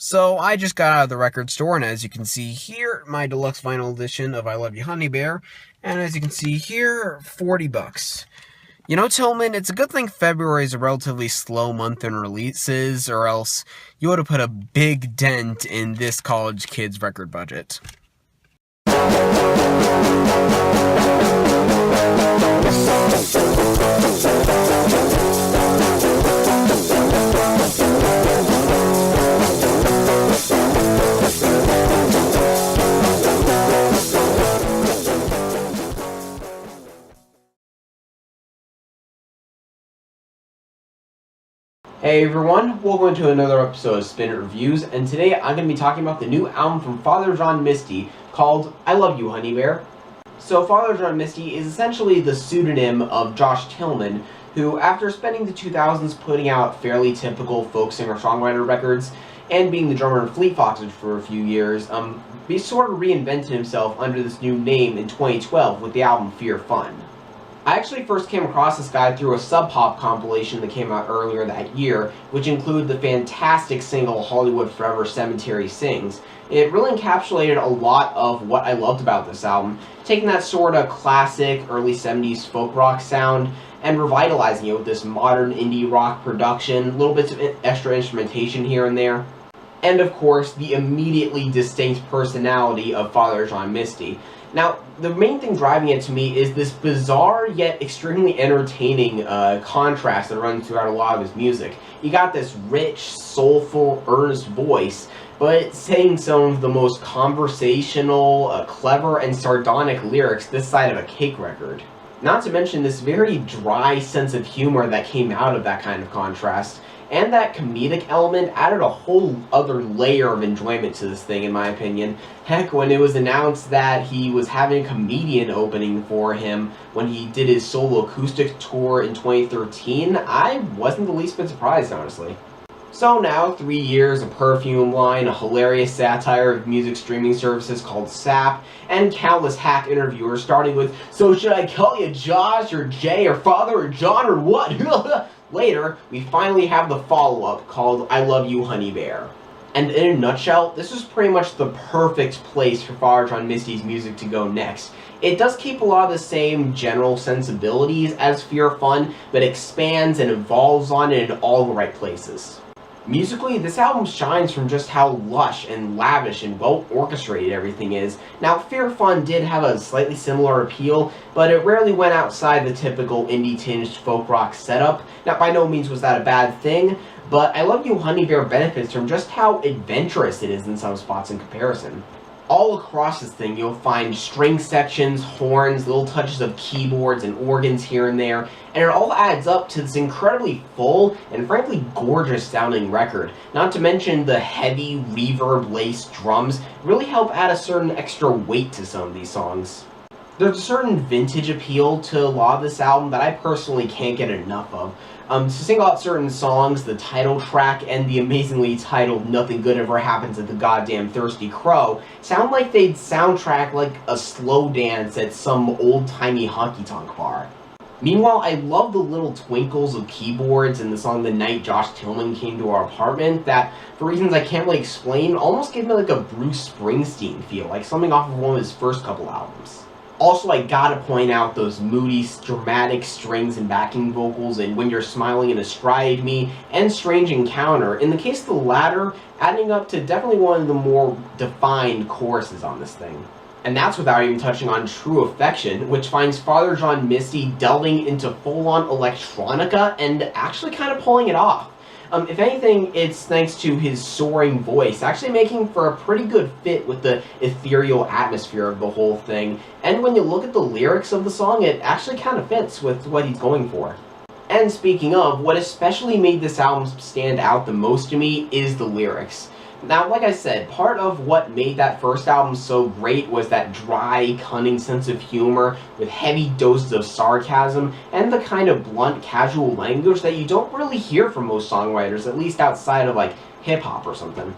So I just got out of the record store, and as you can see here, my deluxe vinyl edition of I Love You Honeybear, and as you can see here, 40 bucks. You know, Tillman, it's a good thing February is a relatively slow month in releases, or else you would have put a big dent in this college kid's record budget. Hey everyone, welcome to another episode of Spin It Reviews, and today I'm going to be talking about the new album from Father John Misty called I Love You Honeybear. So Father John Misty is essentially the pseudonym of Josh Tillman, who after spending the 2000s putting out fairly typical folk singer-songwriter records and being the drummer in Fleet Foxes for a few years, he sort of reinvented himself under this new name in 2012 with the album Fear Fun. I actually first came across this guy through a Sub Pop compilation that came out earlier that year, which included the fantastic single Hollywood Forever Cemetery Sings. It really encapsulated a lot of what I loved about this album, taking that sort of classic early 70s folk rock sound and revitalizing it with this modern indie rock production, little bits of extra instrumentation here and there, and of course the immediately distinct personality of Father John Misty. Now, the main thing driving it to me is this bizarre yet extremely entertaining contrast that runs throughout a lot of his music. You got this rich, soulful, earnest voice, but saying some of the most conversational, clever, and sardonic lyrics this side of a Cake record. Not to mention this very dry sense of humor that came out of that kind of contrast. And that comedic element added a whole other layer of enjoyment to this thing, in my opinion. Heck, when it was announced that he was having a comedian opening for him when he did his solo acoustic tour in 2013, I wasn't the least bit surprised, honestly. So now, 3 years, a perfume line, a hilarious satire of music streaming services called SAP, and countless hack interviewers starting with, "So should I call you Josh, or Jay, or Father, or John, or what?" Later, we finally have the follow-up called I Love You Honeybear. And in a nutshell, this is pretty much the perfect place for Father John Misty's music to go next. It does keep a lot of the same general sensibilities as Fear Fun, but expands and evolves on it in all the right places. Musically, this album shines from just how lush and lavish and well-orchestrated everything is. Now, Fear Fun did have a slightly similar appeal, but it rarely went outside the typical indie-tinged folk rock setup. Now, by no means was that a bad thing, but I Love You Honeybear benefits from just how adventurous it is in some spots in comparison. All across this thing, you'll find string sections, horns, little touches of keyboards and organs here and there, and it all adds up to this incredibly full and frankly gorgeous sounding record. Not to mention the heavy reverb-laced drums really help add a certain extra weight to some of these songs. There's a certain vintage appeal to a lot of this album that I personally can't get enough of. To single out certain songs, the title track and the amazingly titled Nothing Good Ever Happens at the Goddamn Thirsty Crow sound like they'd soundtrack like a slow dance at some old-timey honky-tonk bar. Meanwhile, I love the little twinkles of keyboards in the song The Night Josh Tillman Came to Our Apartment that, for reasons I can't really explain, almost gave me like a Bruce Springsteen feel, like something off of one of his first couple albums. Also, I gotta point out those moody, dramatic strings and backing vocals in When You're Smiling and Astride Me and Strange Encounter. In the case of the latter, adding up to definitely one of the more defined choruses on this thing. And that's without even touching on True Affection, which finds Father John Misty delving into full-on electronica and actually kind of pulling it off. If anything, it's thanks to his soaring voice, actually making for a pretty good fit with the ethereal atmosphere of the whole thing. And when you look at the lyrics of the song, it actually kind of fits with what he's going for. And speaking of, what especially made this album stand out the most to me is the lyrics. Now, like I said, part of what made that first album so great was that dry, cunning sense of humor with heavy doses of sarcasm and the kind of blunt, casual language that you don't really hear from most songwriters, at least outside of, like, hip-hop or something.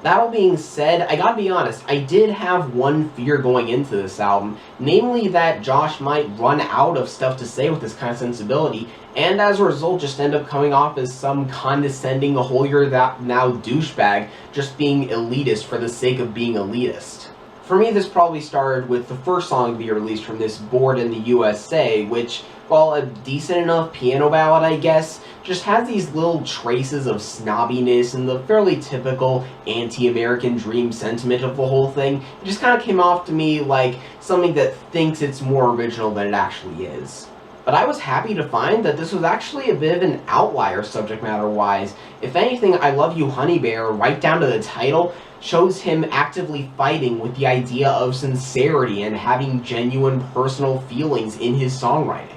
That all being said, I gotta be honest, I did have one fear going into this album, namely that Josh might run out of stuff to say with this kind of sensibility, and as a result just end up coming off as some condescending, holier-than-thou douchebag just being elitist for the sake of being elitist. For me, this probably started with the first song to be released from this Board in the USA, which, while a decent enough piano ballad, I guess, just has these little traces of snobbiness and the fairly typical anti-American dream sentiment of the whole thing. It just kind of came off to me like something that thinks it's more original than it actually is. But I was happy to find that this was actually a bit of an outlier subject matter-wise. If anything, I Love You Honeybear, right down to the title, shows him actively fighting with the idea of sincerity and having genuine personal feelings in his songwriting.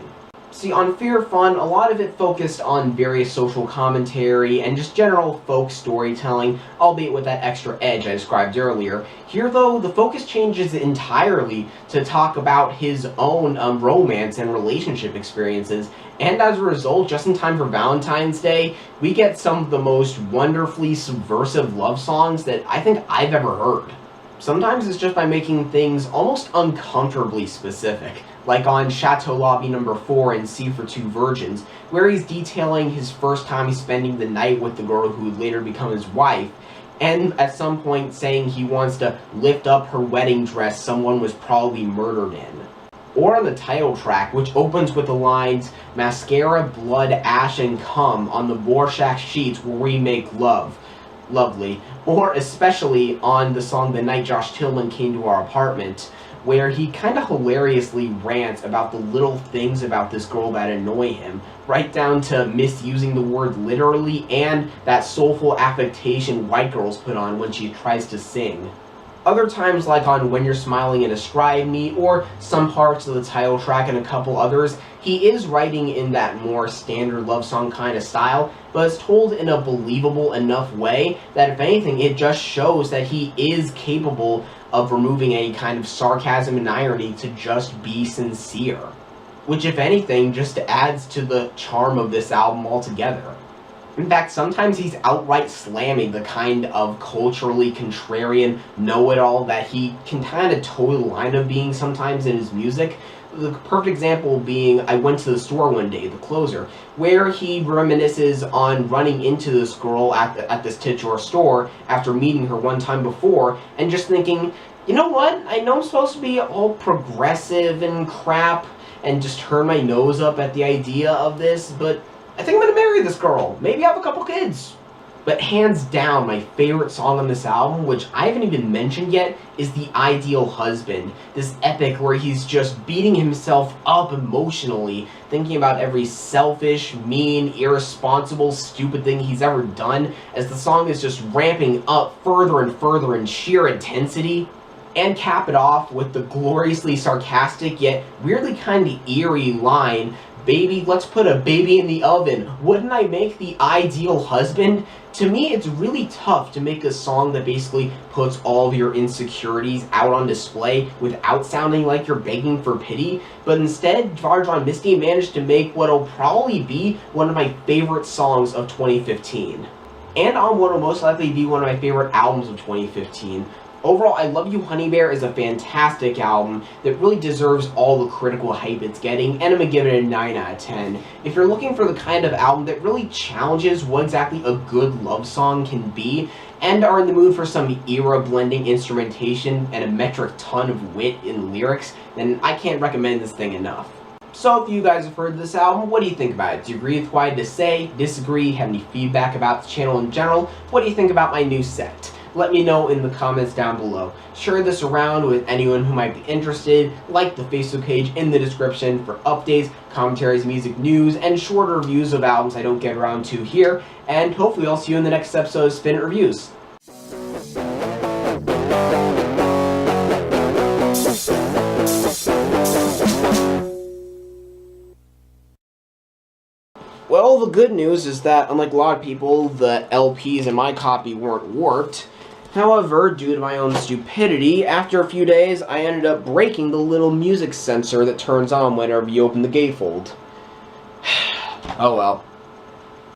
See, on Fear Fun, a lot of it focused on various social commentary and just general folk storytelling, albeit with that extra edge I described earlier. Here, though, the focus changes entirely to talk about his own romance and relationship experiences, and as a result, just in time for Valentine's Day, we get some of the most wonderfully subversive love songs that I think I've ever heard. Sometimes it's just by making things almost uncomfortably specific, like on Chateau Lobby No. 4 in C for Two Virgins, where he's detailing his first time spending the night with the girl who would later become his wife, and at some point saying he wants to lift up her wedding dress someone was probably murdered in. Or on the title track, which opens with the lines, "Mascara, blood, ash, and cum on the Rorschach sheets where we make love." Lovely. Or especially on the song The Night Josh Tillman Came to Our Apartment, where he kind of hilariously rants about the little things about this girl that annoy him, right down to misusing the word literally and that soulful affectation white girls put on when she tries to sing. Other times, like on When You're Smiling and Describe Me, or some parts of the title track and a couple others, he is writing in that more standard love song kind of style, but it's told in a believable enough way that if anything, it just shows that he is capable of removing any kind of sarcasm and irony to just be sincere. Which, if anything, just adds to the charm of this album altogether. In fact, sometimes he's outright slamming the kind of culturally contrarian know-it-all that he can kind of toe the line of being sometimes in his music. The perfect example being I Went to the Store One Day, the closer, where he reminisces on running into this girl at this titular store after meeting her one time before, and just thinking, you know what, I know I'm supposed to be all progressive and crap, and just turn my nose up at the idea of this, but I think I'm gonna marry this girl, maybe have a couple kids. But hands down, my favorite song on this album, which I haven't even mentioned yet, is The Ideal Husband. This epic where he's just beating himself up emotionally, thinking about every selfish, mean, irresponsible, stupid thing he's ever done, as the song is just ramping up further and further in sheer intensity. And cap it off with the gloriously sarcastic yet weirdly kind of eerie line, "Baby, let's put a baby in the oven. Wouldn't I make the ideal husband?" To me, it's really tough to make a song that basically puts all of your insecurities out on display without sounding like you're begging for pity, but instead, Father John Misty managed to make what'll probably be one of my favorite songs of 2015. And on what will most likely be one of my favorite albums of 2015. Overall, I Love You Honeybear is a fantastic album that really deserves all the critical hype it's getting, and I'm going to give it a 9 out of 10. If you're looking for the kind of album that really challenges what exactly a good love song can be, and are in the mood for some era-blending instrumentation and a metric ton of wit in lyrics, then I can't recommend this thing enough. So if you guys have heard this album, what do you think about it? Do you agree with what I had to say? Disagree? Have any feedback about the channel in general? What do you think about my new set? Let me know in the comments down below. Share this around with anyone who might be interested. Like the Facebook page in the description for updates, commentaries, music news, and shorter reviews of albums I don't get around to here. And hopefully I'll see you in the next episode of Spin It Reviews. Well, the good news is that, unlike a lot of people, the LPs in my copy weren't warped. However, due to my own stupidity, after a few days, I ended up breaking the little music sensor that turns on whenever you open the gatefold. Oh well.